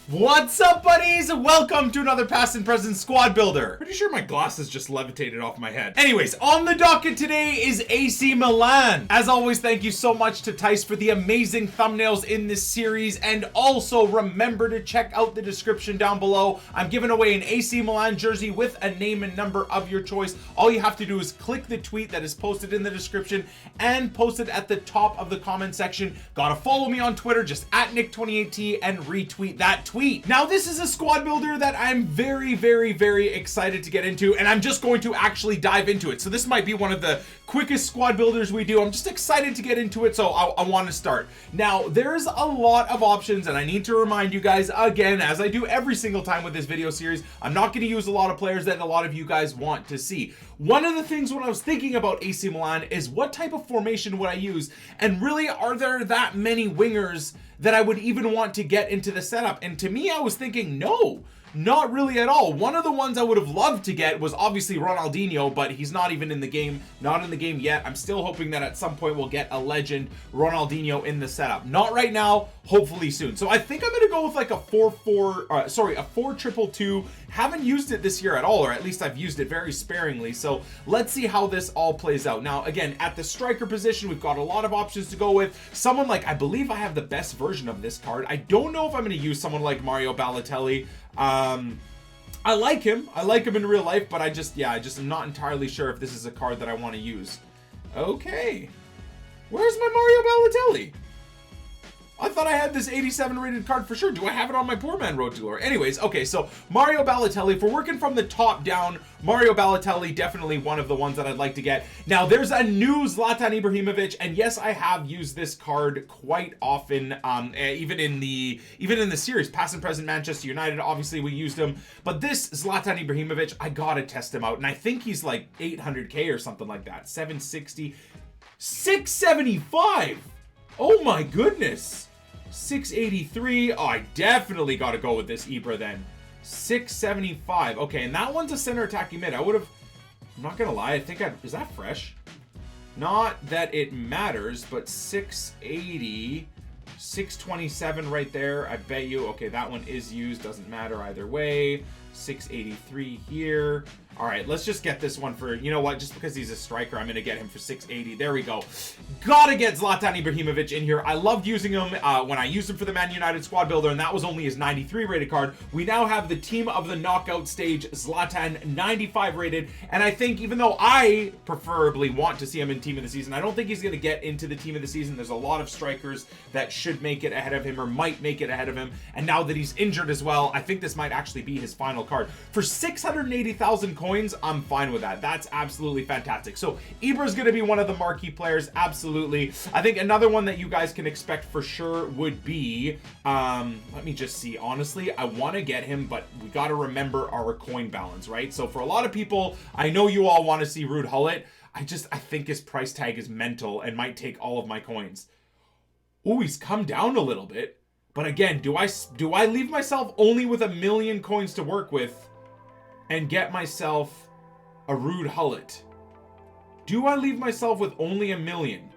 What's up, buddies? Welcome to another past and present squad builder. Pretty sure my glasses just levitated off my head. Anyways, on the docket today is AC Milan. As always, thank you so much to Tice for the amazing thumbnails in this series, and also remember to check out the description down below. I'm giving away an AC Milan jersey with a name and number of your choice. All you have to do is click the tweet that is posted in the description and post it at the top of the comment section. Gotta follow me on Twitter, just at Nick28T, and retweet that tweet. Now, this is a squad builder that I'm very excited to get into, and I'm just going to actually dive into it. So this might be one of the quickest squad builders we do. I'm just excited to get into it, so I want to start. Now, there's a lot of options, and I need to remind you guys again, as I do every single time with this video series, I'm not going to use a lot of players that a lot of you guys want to see. One of the things when I was thinking about AC Milan is what type of formation would I use, and really, are there that many wingers that I would even want to get into the setup? And to me, I was thinking, no, not really at all. One of the ones I would have loved to get was obviously Ronaldinho, but he's not even in the game, not in the game yet. I'm still hoping that at some point we'll get a legend Ronaldinho in the setup. Not right now, hopefully soon. So I think I'm going to go with like a 4-2. Haven't used it this year at all, or at least I've used it very sparingly. So let's see how this all plays out. Now, again, at the striker position, we've got a lot of options to go with. Someone like, I believe I have the best version of this card. I don't know if I'm going to use someone like Mario Balotelli. I like him in real life, but I just am not entirely sure if this is a card that I want to use. Okay, where's my Mario Balotelli? I thought I had this 87 rated card for sure. Do I have it on my poor man road to glory? Anyways, okay, so Mario Balotelli, if we're working from the top down, Mario Balotelli, definitely one of the ones that I'd like to get. Now, there's a new Zlatan Ibrahimovic, and yes, I have used this card quite often, even in the series, past and present Manchester United, obviously we used him, but this Zlatan Ibrahimovic, I gotta test him out, and I think he's like 800k or something like that, 760, 675. Oh my goodness, 683. Oh, I definitely got to go with this IBRA then. 675. Okay, and that one's a center attacking mid. I would have, I'm not gonna lie, is that fresh? Not that it matters, but 680, 627 right there. I bet you. Okay, that one is used. Doesn't matter either way. 683 here. All right, let's just get this one for, you know what, just because he's a striker, I'm going to get him for 680. There we go. Gotta get Zlatan Ibrahimovic in here. I loved using him when I used him for the Man United squad builder, and that was only his 93 rated card. We now have the team of the knockout stage, Zlatan, 95 rated, and I think even though I preferably want to see him in team of the season, I don't think he's going to get into the team of the season. There's a lot of strikers that should make it ahead of him or might make it ahead of him, and now that he's injured as well, I think this might actually be his final card. For 680,000 coins, I'm fine with that. That's absolutely fantastic. So Ibra's going to be one of the marquee players, absolutely. I think another one that you guys can expect for sure would be, let me just see. Honestly, I want to get him, but we got to remember our coin balance, right? So for a lot of people, I know you all want to see Ruud Gullit. I think his price tag is mental and might take all of my coins. Oh, he's come down a little bit. But again, do I leave myself only with 1 million coins to work with and get myself a Ruud Gullit? Do I leave myself with only 1 million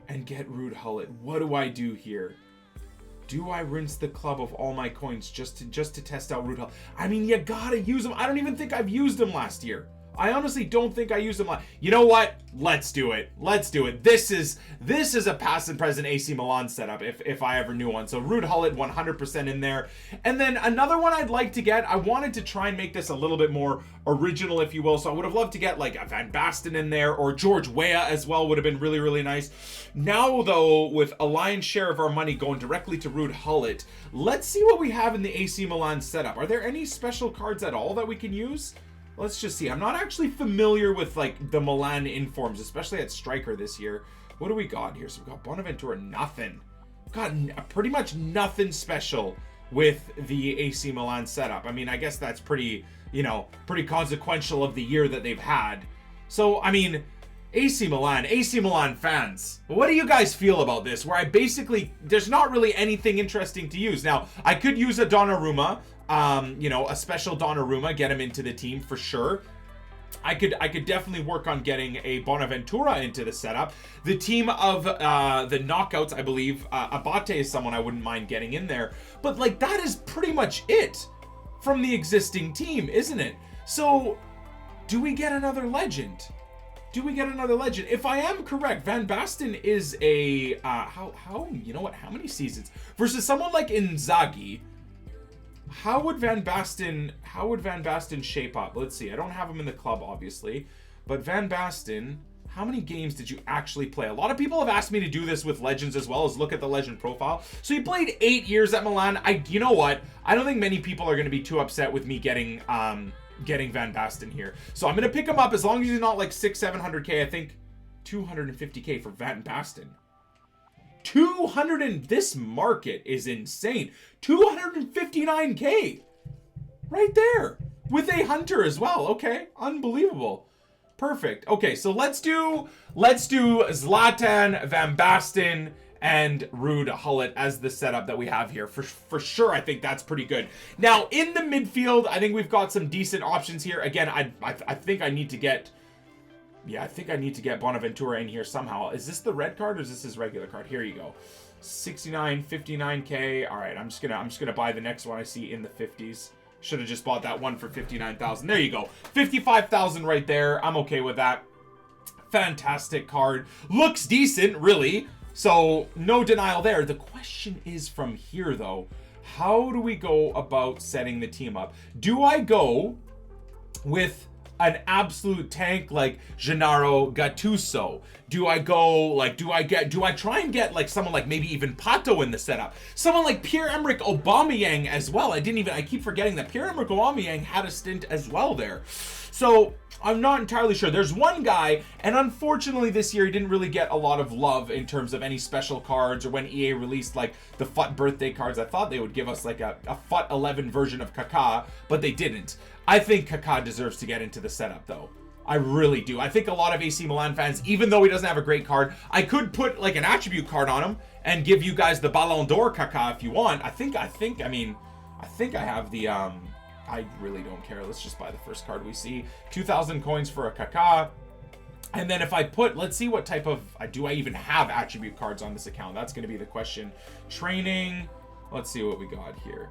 and get Ruud Gullit? What do I do here? Do I rinse the club of all my coins just to test out Ruud Gullit? I mean, you gotta use him. I don't even think I've used him last year. I honestly don't think I used him. You know what? Let's do it. Let's do it. This is a past and present AC Milan setup if I ever knew one. So Ruud Gullit 100% in there. And then another one I'd like to get, I wanted to try and make this a little bit more original, if you will. So I would have loved to get like a Van Basten in there, or George Weah as well would have been really nice. Now though, with a lion's share of our money going directly to Ruud Gullit, let's see what we have in the AC Milan setup. Are there any special cards at all that we can use? Let's just see. I'm not actually familiar with like the Milan informs, especially at striker this year. What do we got here? So we've got Bonaventura, nothing. We've got pretty much nothing special with the AC Milan setup. I mean, I guess that's pretty consequential of the year that they've had. So, I mean, AC Milan fans, what do you guys feel about this? Where there's not really anything interesting to use. Now, I could use a Donnarumma, a special Donnarumma, get him into the team for sure. I could definitely work on getting a Bonaventura into the setup. The team of the knockouts, I believe, Abate is someone I wouldn't mind getting in there. But like that is pretty much it from the existing team, isn't it? So do we get another legend? Do we get another legend? If I am correct, Van Basten is a how you know what? How many seasons versus someone like Inzaghi? How would Van Basten shape up? Let's see. I don't have him in the club, obviously, but Van Basten, how many games did you actually play? A lot of people have asked me to do this with legends as well, as look at the legend profile. So he played 8 years at Milan. You know what? I don't think many people are going to be too upset with me getting Van Basten here. So I'm going to pick him up as long as he's not like 600-700k. I think 250k for Van Basten. 200 and this market is insane. 259k right there with a hunter as well. Okay, unbelievable. Perfect. Okay, so let's do Zlatan, Van Basten, and Ruud Gullit as the setup that we have here. For sure, I think that's pretty good. Now, in the midfield, I think we've got some decent options here. Again, I think I need to get... Yeah, I think I need to get Bonaventura in here somehow. Is this the red card or is this his regular card? Here you go. 69, 59k. All right, I'm just gonna buy the next one I see in the 50s. Should have just bought that one for 59,000. There you go. 55,000 right there. I'm okay with that. Fantastic card. Looks decent, really. So no denial there. The question is from here though, how do we go about setting the team up? Do I go with an absolute tank like Gennaro Gattuso? Do I go like, do I try and get like someone like maybe even Pato in the setup? Someone like Pierre-Emerick Aubameyang as well. I keep forgetting that Pierre-Emerick Aubameyang had a stint as well there. So I'm not entirely sure. There's one guy, and unfortunately this year he didn't really get a lot of love in terms of any special cards or when EA released like the FUT birthday cards. I thought they would give us like a FUT 11 version of Kaká, but they didn't. I think Kaká deserves to get into the setup though. I really do. I think a lot of AC Milan fans, even though he doesn't have a great card, I could put like an attribute card on him and give you guys the Ballon d'Or Kaká if you want. I think I have the I really don't care. Let's just buy the first card we see. 2,000 coins for a Kaká. And then if I put, let's see what type of, do I even have attribute cards on this account? That's going to be the question. Training. Let's see what we got here.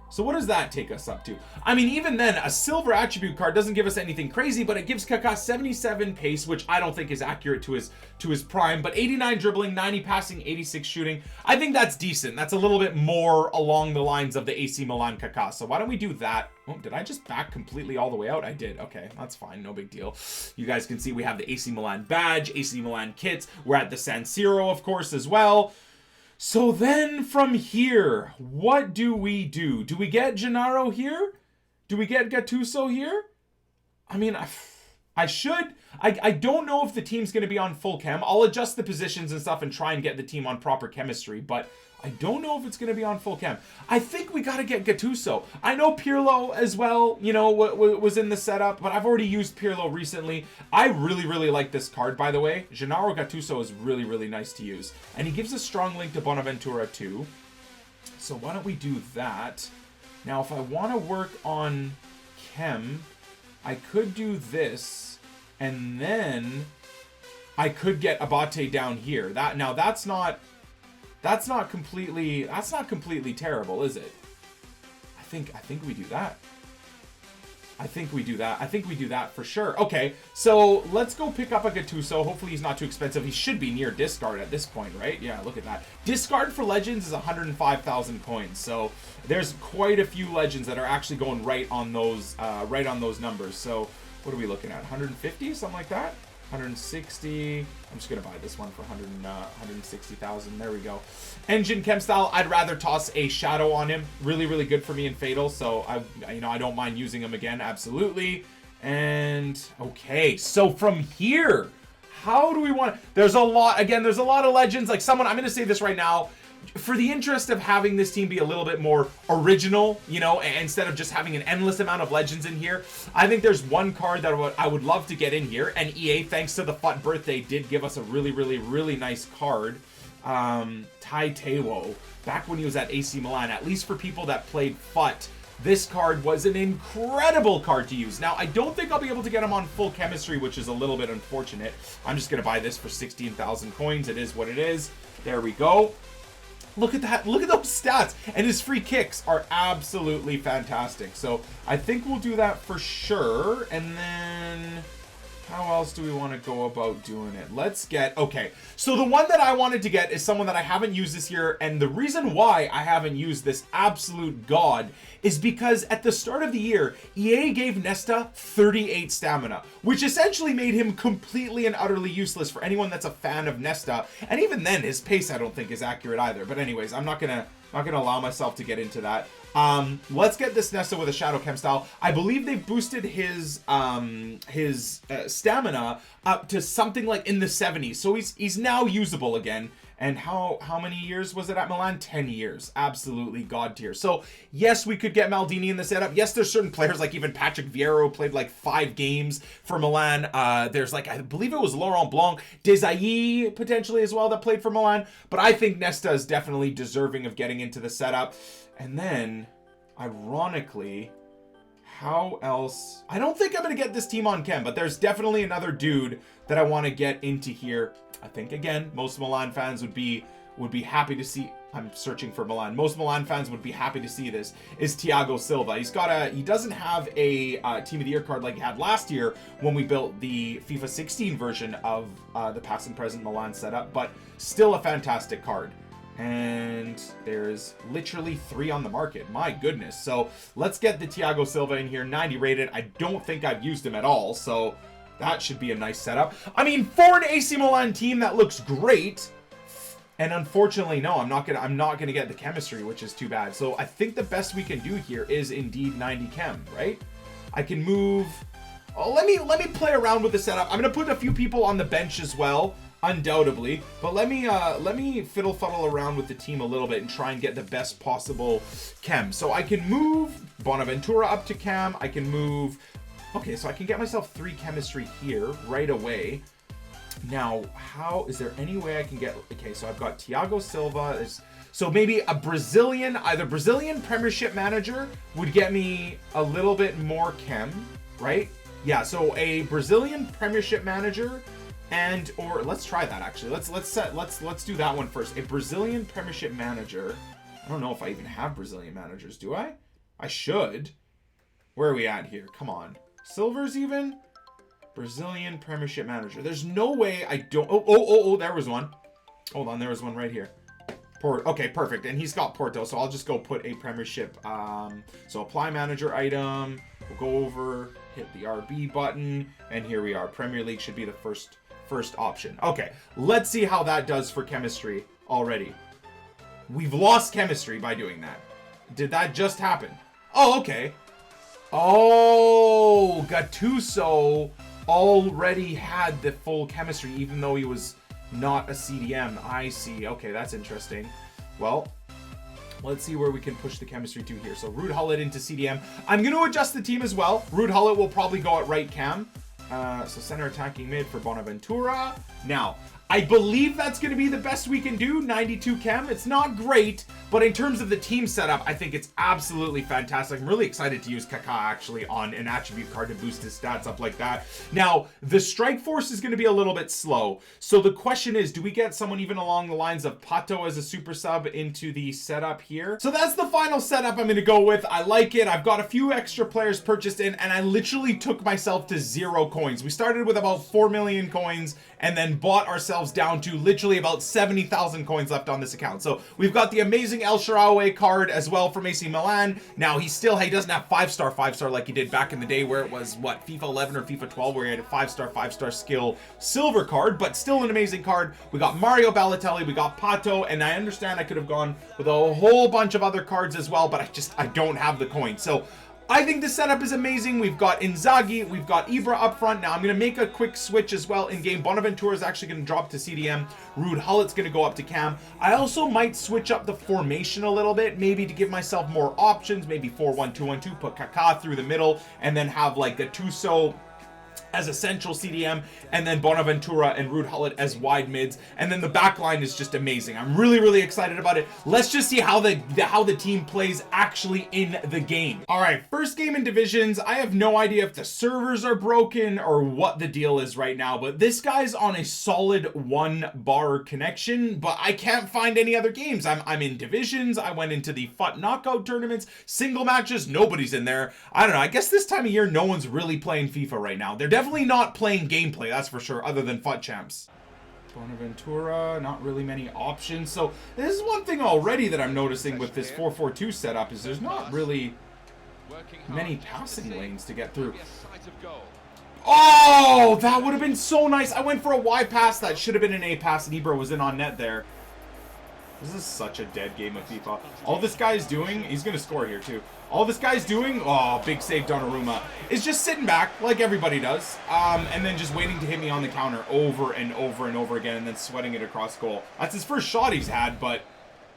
So what does that take us up to? I mean, even then, a silver attribute card doesn't give us anything crazy, but it gives Kaká 77 pace, which I don't think is accurate to his prime, but 89 dribbling, 90 passing, 86 shooting. I think that's decent. That's a little bit more along the lines of the AC Milan Kaká. So why don't we do that? Oh, did I just back completely all the way out? I did. Okay, that's fine. No big deal. You guys can see we have the AC Milan badge, AC Milan kits. We're at the San Siro, of course, as well. So then from here, what do we do? Do we get Gennaro here? Do we get Gattuso here? I mean, I should. I don't know if the team's going to be on full chem. I'll adjust the positions and stuff and try and get the team on proper chemistry, but I don't know if it's going to be on full chem. I think we got to get Gattuso. I know Pirlo as well, you know, was in the setup, but I've already used Pirlo recently. I really, really like this card, by the way. Gennaro Gattuso is really, really nice to use. And he gives a strong link to Bonaventura too. So why don't we do that? Now, if I want to work on chem, I could do this, and then I could get Abate down here. That's not completely terrible, is it? I think we do that. I think we do that for sure. Okay, so let's go pick up a Gattuso. Hopefully he's not too expensive. He should be near discard at this point, right? Yeah, look at that. Discard for legends is 105,000 coins. So there's quite a few legends that are actually going right on those numbers. So what are we looking at? 150, something like that? 160. I'm just gonna buy this one for 160,000. There we go. Engine chem style. I'd rather toss a shadow on him. Really, really good for me in fatal. So I don't mind using him again. Absolutely. And okay, so from here, how do we want? There's a lot. Again, there's a lot of legends. Like someone, I'm gonna say this right now. For the interest of having this team be a little bit more original, you know, instead of just having an endless amount of legends in here, I think there's one card that I would love to get in here, and EA, thanks to the FUT birthday, did give us a really, really, really nice card. Tai Tewo, back when he was at AC Milan, at least for people that played FUT This card was an incredible card to use. Now, I don't think I'll be able to get him on full chemistry, which is a little bit unfortunate. I'm just going to buy this for 16,000 coins. It is what it is. There we go. Look at that. Look at those stats. And his free kicks are absolutely fantastic. So I think we'll do that for sure. And then how else do we want to go about doing it? Let's get, okay. So the one that I wanted to get is someone that I haven't used this year. And the reason why I haven't used this absolute god is because at the start of the year, EA gave Nesta 38 stamina, which essentially made him completely and utterly useless for anyone that's a fan of Nesta. And even then, his pace I don't think is accurate either. But anyways, I'm not gonna allow myself to get into that. Let's get this Nesta with a Shadow Chem style. I believe they've boosted his stamina up to something like in the 70s. So he's now usable again. And how many years was it at Milan? 10 years. Absolutely god tier. So yes, we could get Maldini in the setup. Yes, there's certain players like even Patrick Vieira played like 5 games for Milan. There's like, I believe it was Laurent Blanc, Desailly potentially as well that played for Milan. But I think Nesta is definitely deserving of getting into the setup. And then, ironically, how else? I don't think I'm going to get this team on chem, but there's definitely another dude that I want to get into here. I think, again, most Milan fans would be happy to see. I'm searching for Milan. Most Milan fans would be happy to see this, is Thiago Silva. He doesn't have a Team of the Year card like he had last year when we built the FIFA 16 version of the past and present Milan setup, but still a fantastic card. And there's literally 3 on the market. My goodness. So let's get the Thiago Silva in here, 90 rated. I don't think I've used him at all, so that should be a nice setup. I mean, for an AC Milan team, that looks great. And unfortunately, no, I'm not gonna get the chemistry, which is too bad. So I think the best we can do here is indeed 90 chem, right? I can move. Oh, let me play around with the setup. I'm gonna put a few people on the bench as well, undoubtedly. But let me fiddle fuddle around with the team a little bit and try and get the best possible chem. So I can move Bonaventura up to chem. I can move. Okay, so I can get myself 3 chemistry here right away. Now, how is there any way I can get? Okay, so I've got Thiago Silva. So maybe a Brazilian, either Brazilian Premiership manager would get me a little bit more chem, right? Yeah, so a Brazilian Premiership manager, or let's try that actually. Let's do that one first. A Brazilian Premiership manager. I don't know if I even have Brazilian managers, do I? I should. Where are we at here? Come on. Silvers even? Brazilian Premiership manager. There's no way I don't. Oh, there was one. Hold on, there was one right here. Okay, perfect. And he's got Porto, so I'll just go put a Premiership. So apply manager item. We'll go over, hit the RB button, and here we are. Premier League should be the first option. Okay, let's see how that does for chemistry already. We've lost chemistry by doing that. Did that just happen? Oh, okay. Oh, Gattuso already had the full chemistry, even though he was not a CDM. I see. Okay, that's interesting. Well, let's see where we can push the chemistry to here. So Ruud Gullit into CDM. I'm going to adjust the team as well. Ruud Gullit will probably go at right cam. So center attacking mid for Bonaventura. Now, I believe that's going to be the best we can do, 92 chem. It's not great, but in terms of the team setup, I think it's absolutely fantastic. I'm really excited to use Kaká actually on an attribute card to boost his stats up like that. Now, the strike force is going to be a little bit slow. So the question is, do we get someone even along the lines of Pato as a super sub into the setup here? So that's the final setup I'm going to go with. I like it. I've got a few extra players purchased in, and I literally took myself to 0 coins. We started with about 4 million coins and then bought ourselves down to literally about 70,000 coins left on this account. So we've got the amazing El Shaarawy card as well from AC Milan. Now he doesn't have 5-star like he did back in the day where it was what, FIFA 11 or FIFA 12 where he had a 5-star skill silver card, but still an amazing card. We got Mario Balotelli, we got Pato, and I understand I could have gone with a whole bunch of other cards as well, but I don't have the coin. So I think this setup is amazing. We've got Inzaghi, we've got Ibra up front. Now I'm going to make a quick switch as well in game. Bonaventura is actually going to drop to CDM. Ruud Gullit's going to go up to cam. I also might switch up the formation a little bit, maybe to give myself more options, maybe 4-1-2-1-2, put Kaká through the middle, and then have like Gattuso as a central CDM, and then Bonaventura and Ruud Gullit as wide mids, and then the back line is just amazing. I'm really excited about it. Let's just see how the team plays actually in the game. All right, first game in divisions. I have no idea if the servers are broken or what the deal is right now, but this guy's on a solid 1 bar connection, but I can't find any other games. I'm in divisions. I went into the FUT knockout tournaments, single matches, nobody's in there. I don't know. I guess this time of year, no one's really playing FIFA right now. They're definitely not playing gameplay, that's for sure, other than FUT champs. Bonaventura, not really many options. So this is one thing already that I'm noticing with this 4-4-2 setup is there's not really many passing lanes to get through. Oh, that would have been so nice. I went for a Y pass. That should have been an A pass, and IBRA was in on net there. This is such a dead game of FIFA. All this guy's doing, he's going to score here too. All this guy's doing, oh, big save Donnarumma, is just sitting back like everybody does, and then just waiting to hit me on the counter over and over and over again, and then sweating it across goal. That's his first shot he's had, but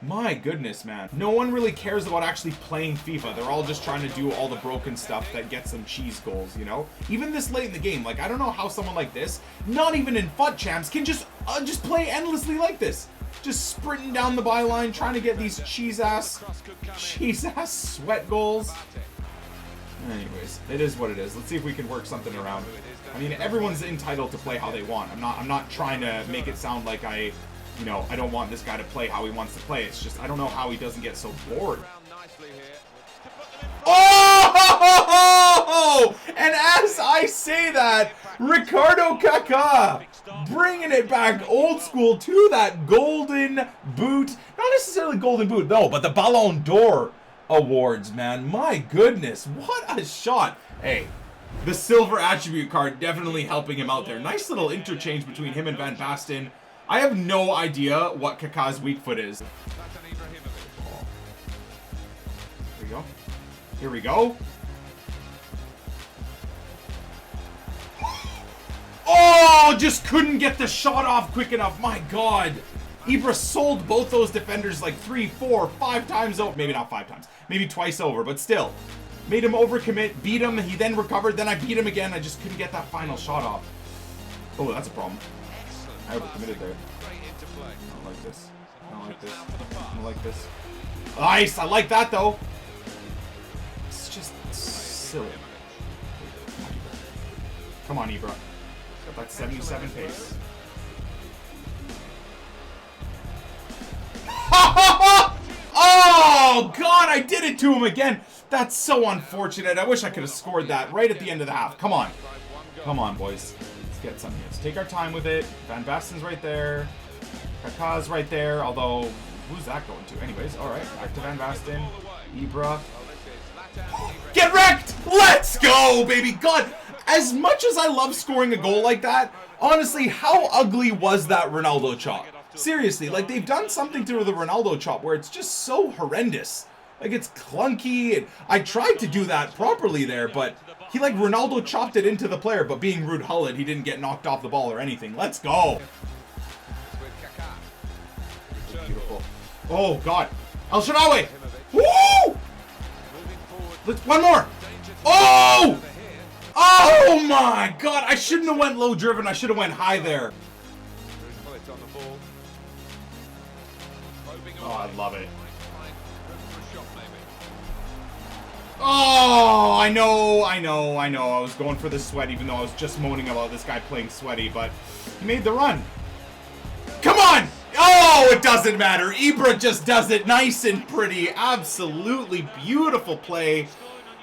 my goodness, man. No one really cares about actually playing FIFA. They're all just trying to do all the broken stuff that gets them cheese goals, you know? Even this late in the game, like, I don't know how someone like this, not even in FUT champs, can just play endlessly like this. Just sprinting down the byline, trying to get these cheese-ass sweat goals. Anyways, it is what it is. Let's see if we can work something around. I mean, everyone's entitled to play how they want. I'm not trying to make it sound like I don't want this guy to play how he wants to play. It's just, I don't know how he doesn't get so bored. Oh! And as I say that, Ricardo Kaká bringing it back old school to that golden boot. Not necessarily golden boot, no, but the Ballon d'Or awards, man. My goodness, what a shot. Hey, the silver attribute card definitely helping him out there. Nice little interchange between him and Van Basten. I have no idea what Kaká's weak foot is. Here we go. Here we go. Oh, just couldn't get the shot off quick enough. My God. IBRA sold both those defenders like 3, 4, 5 times over. Maybe not 5 times. Maybe twice over, but still. Made him overcommit, beat him. He then recovered. Then I beat him again. I just couldn't get that final shot off. Oh, that's a problem. I overcommitted there. I don't like this. I don't like this. I don't like this. Nice. I like that, though. It's just silly. Come on, IBRA. Got that 77 pace. Oh, God, I did it to him again. That's so unfortunate. I wish I could have scored that right at the end of the half. Come on. Come on, boys. Let's get some hits. Take our time with it. Van Basten's right there. Kaká's right there, although, who's that going to? Anyways, all right, back to Van Basten. IBRA. Get wrecked! Let's go, baby. God, as much as I love scoring a goal like that, honestly, how ugly was that Ronaldo chop? Seriously, like, they've done something to the Ronaldo chop where it's just so horrendous. Like, it's clunky, and I tried to do that properly there, but he, like, Ronaldo chopped it into the player, but being Ruud Gullit, he didn't get knocked off the ball or anything. Let's go. Beautiful. Oh, God. El Shaarawy! Woo! One more! Oh! Oh, my God! I shouldn't have went low driven. I should have went high there. Oh, I love it. Oh, I know. I was going for the sweat, even though I was just moaning about this guy playing sweaty, but he made the run. Come on! Oh, it doesn't matter. IBRA just does it nice and pretty. Absolutely beautiful play.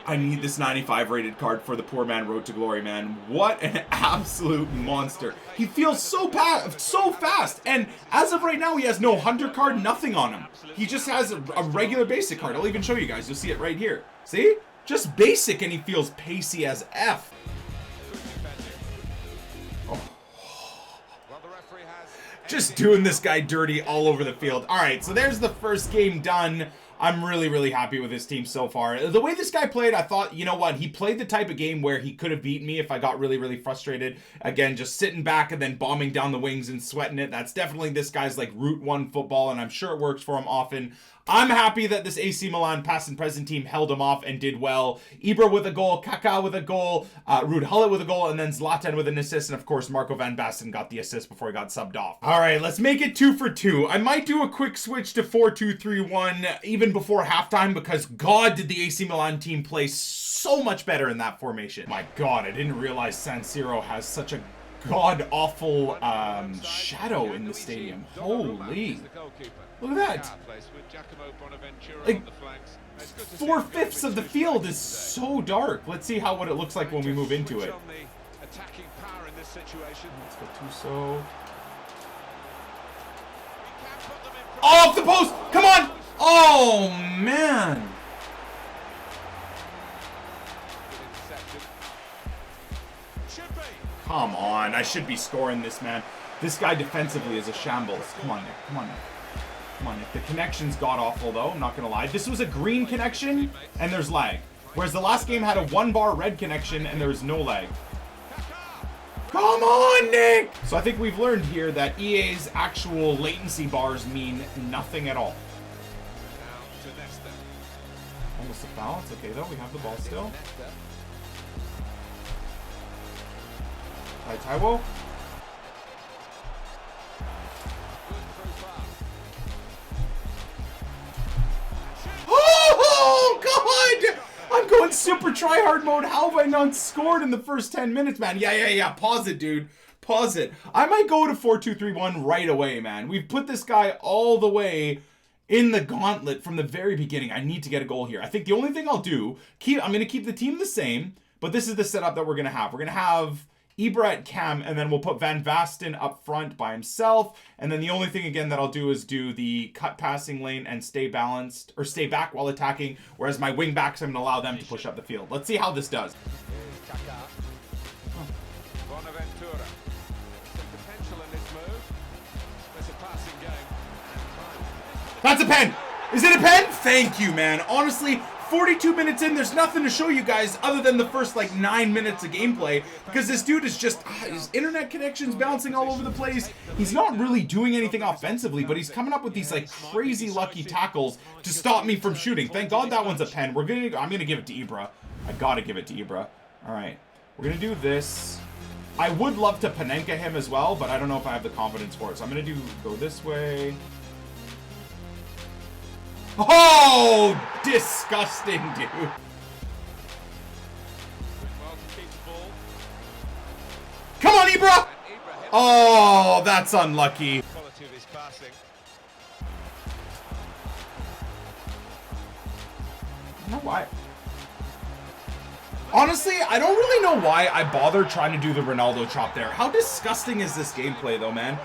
I need this 95 rated card for the poor man road to glory, man. What an absolute monster. He feels so fast. And as of right now, he has no hunter card, nothing on him. He just has a regular basic card. I'll even show you guys. You'll see it right here. See? Just basic, and he feels pacey as F. Just doing this guy dirty all over the field. All right, so there's the first game done. I'm really happy with his team so far. The way this guy played, I thought, you know what? He played the type of game where he could have beaten me if I got really frustrated. Again, just sitting back and then bombing down the wings and sweating it. That's definitely this guy's like Route 1 football, and I'm sure it works for him often. I'm happy that this AC Milan past and present team held him off and did well. Ibra with a goal, Kaká with a goal, Ruud Gullit with a goal, and then Zlatan with an assist, and of course Marco van Basten got the assist before he got subbed off. All right, let's make it 2 for 2. I might do a quick switch to 4-2-3-1 even before halftime because God did the AC Milan team play so much better in that formation. My God, I didn't realize San Siro has such a god-awful shadow in the stadium. Holy. Look at that. Like, 4/5 of the field is so dark. Let's see what it looks like when we move into it. Let's go Tuso. Off the post! Come on! Oh, man. Come on, I should be scoring this, man. This guy defensively is a shambles. Come on, Nick. Come on, Nick. Come on, Nick. The connection's god-awful, though. I'm not going to lie. This was a green connection, and there's lag. Whereas the last game had a 1-bar red connection, and there was no lag. Come on, Nick! So I think we've learned here that EA's actual latency bars mean nothing at all. Almost a foul. It's okay, though. We have the ball still. Right, Taiwo. Oh, God! I'm going super try-hard mode. How have I not scored in the first 10 minutes, man? Yeah. Pause it, dude. Pause it. I might go to 4-2-3-1 right away, man. We've put this guy all the way in the gauntlet from the very beginning. I need to get a goal here. I think the only thing I'll do, I'm going to keep the team the same, but this is the setup that we're going to have. We're going to have Ibra at cam, and then we'll put Van Basten up front by himself. And then the only thing, again, that I'll do is do the cut passing lane and stay balanced, or stay back while attacking, whereas my wing backs, I'm going to allow them to push up the field. Let's see how this does. That's a pen! Is it a pen? Thank you, man. Honestly, 42 minutes in, there's nothing to show you guys other than the first, 9 minutes of gameplay, because this dude is just, his internet connection's bouncing all over the place. He's not really doing anything offensively, but he's coming up with these, crazy lucky tackles to stop me from shooting. Thank God that one's a pen. I'm gonna give it to Ibra. I gotta give it to Ibra. All right, we're gonna do this. I would love to Panenka him as well, but I don't know if I have the confidence for it, so I'm gonna go this way. Oh, disgusting, dude. Come on, Ibra! Oh, that's unlucky. I don't know why. Honestly, I don't really know why I bothered trying to do the Ronaldo chop there. How disgusting is this gameplay, though, man?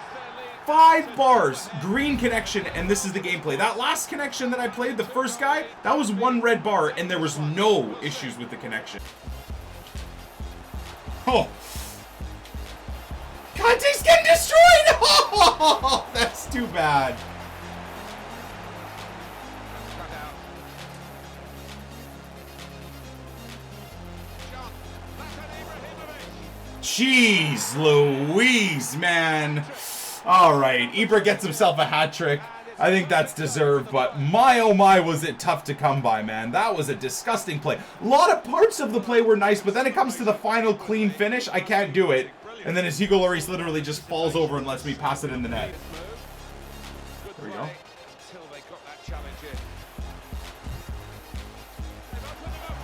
5 bars, green connection, and this is the gameplay. That last connection that I played, the first guy, that was 1 red bar, and there was no issues with the connection. Oh. Conte's getting destroyed! Oh, that's too bad. Jeez Louise, man. All right, Ibra gets himself a hat trick. I think that's deserved, but my oh my was it tough to come by, man. That was a disgusting play. A lot of parts of the play were nice, but then it comes to the final clean finish. I can't do it. And then as Hugo Lloris literally just falls over and lets me pass it in the net. There we go.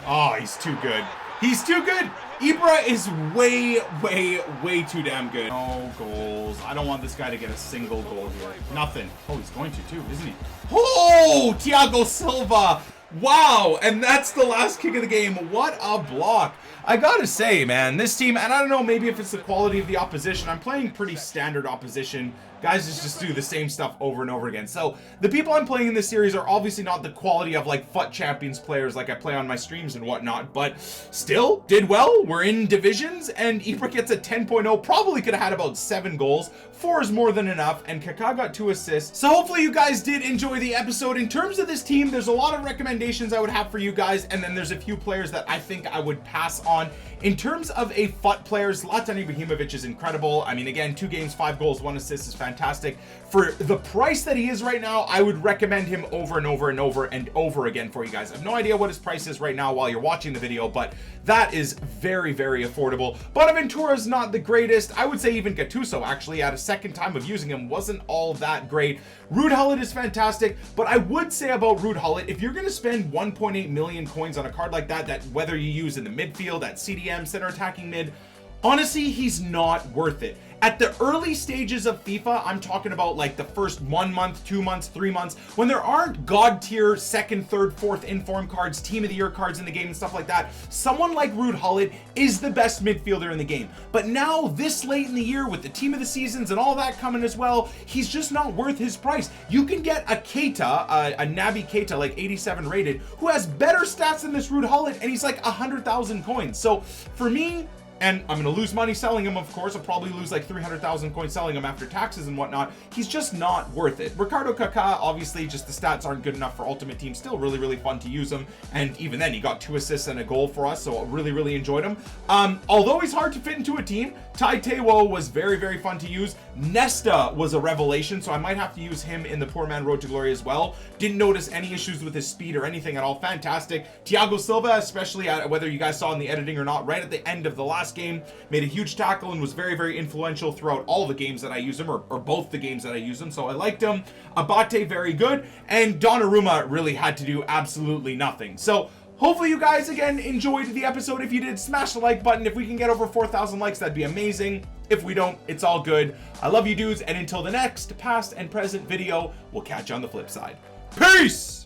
Oh, he's too good. He's too good. Ibra is way too damn good. No goals. I don't want this guy to get a single goal here. Nothing. Oh, he's going to too, isn't he? Oh, Thiago Silva. Wow. And that's the last kick of the game. What a block. I gotta say, man, this team, and I don't know, maybe if it's the quality of the opposition, I'm playing pretty standard opposition. Guys just do the same stuff over and over again. So the people I'm playing in this series are obviously not the quality of FUT Champions players like I play on my streams and whatnot, but still did well. We're in divisions, and Ibra gets a 10.0. Probably could have had about 7 goals. 4 is more than enough, and Kaká got 2 assists. So hopefully you guys did enjoy the episode. In terms of this team, there's a lot of recommendations recommendations I would have for you guys, and then there's a few players that I think I would pass on. In terms of a FUT players, Zlatan Ibrahimovic is incredible. I mean, again, 2 games, 5 goals, 1 assist is fantastic. For the price that he is right now, I would recommend him over and over and over and over again for you guys. I have no idea what his price is right now while you're watching the video, but that is very, very affordable. Bonaventura is not the greatest. I would say even Gattuso, actually, at a second time of using him, wasn't all that great. Ruud Gullit is fantastic, but I would say about Ruud Gullit, if you're going to spend 1.8 million coins on a card like that, whether you use in the midfield, at CDM, center attacking mid, honestly, he's not worth it. At the early stages of FIFA, I'm talking about like the first 1 month, 2 months, 3 months, when there aren't god tier second, third, fourth inform cards, team of the year cards in the game and stuff like that, someone like Ruud Gullit is the best midfielder in the game. But now, this late in the year, with the team of the seasons and all that coming as well, he's just not worth his price. You can get a Keita, a Naby Keita, like 87 rated, who has better stats than this Ruud Gullit, and he's like 100,000 coins. So for me, and I'm going to lose money selling him, of course. I'll probably lose like 300,000 coins selling him after taxes and whatnot. He's just not worth it. Ricardo Kaká, obviously, just the stats aren't good enough for Ultimate Team. Still really, really fun to use him. And even then, he got 2 assists and a goal for us, so I really, really enjoyed him. Although he's hard to fit into a team, Tai Taiwo was very, very fun to use. Nesta was a revelation, so I might have to use him in the Poor Man Road to Glory as well. Didn't notice any issues with his speed or anything at all. Fantastic. Thiago Silva, especially whether you guys saw in the editing or not, right at the end of the last game, made a huge tackle and was very, very influential throughout all the games that I use him, or both the games that I use him, so I liked him. Abate, very good. And Donnarumma really had to do absolutely nothing. So hopefully you guys, again, enjoyed the episode. If you did, smash the like button. If we can get over 4,000 likes, that'd be amazing. If we don't, it's all good. I love you dudes, and until the next past and present video, we'll catch you on the flip side. Peace!